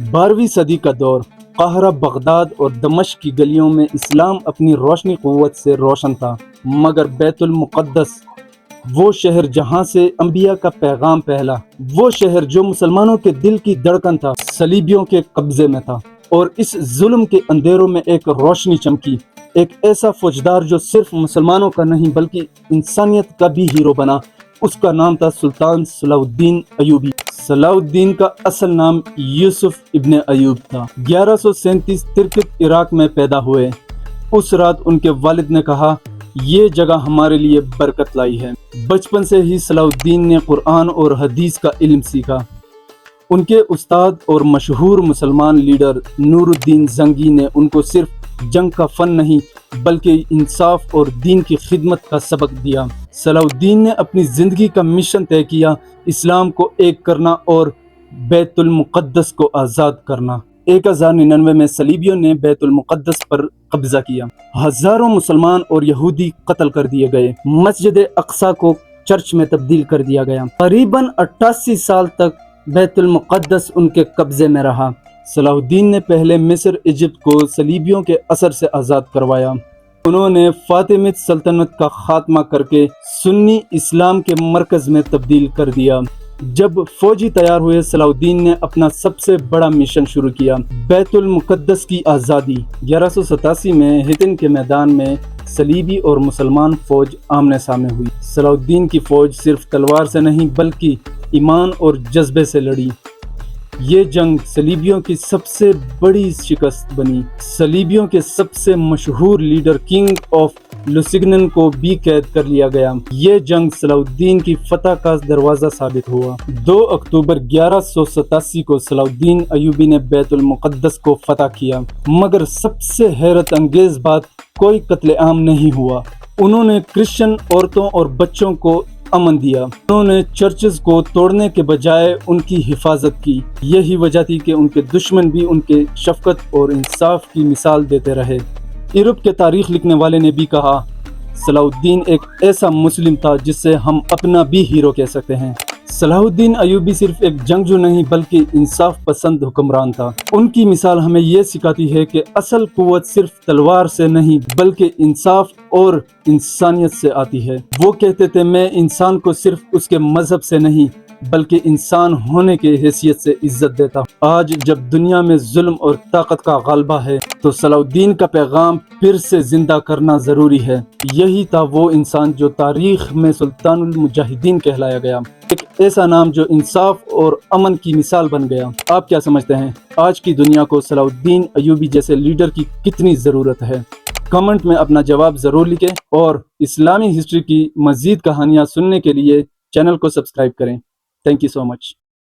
12ویں صدی کا دور، قاہرہ، بغداد اور دمشق کی گلیوں میں اسلام اپنی روشنی قوت سے روشن تھا، مگر بیت المقدس، وہ شہر جہاں سے انبیاء کا پیغام پھیلا، وہ شہر جو مسلمانوں کے دل کی دھڑکن تھا، صلیبیوں کے قبضے میں تھا۔ اور اس ظلم کے اندھیروں میں ایک روشنی چمکی، ایک ایسا فوجدار جو صرف مسلمانوں کا نہیں بلکہ انسانیت کا بھی ہیرو بنا۔ اس کا نام تھا سلطان صلاح الدین ایوبی۔ صلاح الدین کا اصل نام یوسف ابن ایوب تھا۔ 1137 ترکت عراق میں پیدا ہوئے۔ اس رات ان کے والد نے کہا، یہ جگہ ہمارے لیے برکت لائی ہے۔ بچپن سے ہی صلاح الدین نے قرآن اور حدیث کا علم سیکھا۔ ان کے استاد اور مشہور مسلمان لیڈر نور الدین زنگی نے ان کو صرف جنگ کا فن نہیں بلکہ انصاف اور دین کی خدمت کا سبق دیا۔ صلاح الدین نے اپنی زندگی کا مشن طے کیا، اسلام کو ایک کرنا اور بیت المقدس کو آزاد کرنا۔ 1099 میں صلیبیوں نے بیت المقدس پر قبضہ کیا۔ ہزاروں مسلمان اور یہودی قتل کر دیے گئے۔ مسجد اقصی کو چرچ میں تبدیل کر دیا گیا۔ قریباً 88 سال تک بیت المقدس ان کے قبضے میں رہا۔ صلاح الدین نے پہلے مصر، ایجپٹ کو صلیبیوں کے اثر سے آزاد کروایا۔ انہوں نے فاطمید سلطنت کا خاتمہ کر کے سنی اسلام کے مرکز میں تبدیل کر دیا۔ جب فوجی تیار ہوئے، صلاح الدین نے اپنا سب سے بڑا مشن شروع کیا، بیت المقدس کی آزادی۔ 1187 میں حطن کے میدان میں صلیبی اور مسلمان فوج آمنے سامنے ہوئی۔ صلاح الدین کی فوج صرف تلوار سے نہیں بلکہ ایمان اور جذبے سے لڑی۔ یہ جنگ صلیبیوں کی سب سے بڑی شکست بنی۔ صلیبیوں کے سب سے مشہور لیڈر کنگ آف لوسگنن کو بھی قید کر لیا گیا۔ یہ جنگ صلاح الدین کی فتح کا دروازہ ثابت ہوا۔ 2 اکتوبر 1187 کو صلاح الدین ایوبی نے بیت المقدس کو فتح کیا، مگر سب سے حیرت انگیز بات، کوئی قتل عام نہیں ہوا۔ انہوں نے کرسچن عورتوں اور بچوں کو امن دیا۔ انہوں نے چرچز کو توڑنے کے بجائے ان کی حفاظت کی۔ یہی وجہ تھی کہ ان کے دشمن بھی ان کے شفقت اور انصاف کی مثال دیتے رہے۔ یورپ کے تاریخ لکھنے والے نے بھی کہا، صلاح الدین ایک ایسا مسلم تھا جس سے ہم اپنا بھی ہیرو کہہ سکتے ہیں۔ صلاح الدین ایوبی صرف ایک جنگجو نہیں بلکہ انصاف پسند حکمران تھا۔ ان کی مثال ہمیں یہ سکھاتی ہے کہ اصل قوت صرف تلوار سے نہیں بلکہ انصاف اور انسانیت سے آتی ہے۔ وہ کہتے تھے، میں انسان کو صرف اس کے مذہب سے نہیں بلکہ انسان ہونے کے حیثیت سے عزت دیتا ہوں۔ آج جب دنیا میں ظلم اور طاقت کا غلبہ ہے تو صلاح الدین کا پیغام پھر سے زندہ کرنا ضروری ہے۔ یہی تھا وہ انسان جو تاریخ میں سلطان المجاہدین کہلایا گیا، ایک ایسا نام جو انصاف اور امن کی مثال بن گیا۔ آپ کیا سمجھتے ہیں، آج کی دنیا کو صلاح الدین ایوبی جیسے لیڈر کی کتنی ضرورت ہے؟ کمنٹ میں اپنا جواب ضرور لکھیں اور اسلامی ہسٹری کی مزید کہانیاں سننے کے لیے چینل کو سبسکرائب کریں۔ Thank you so much.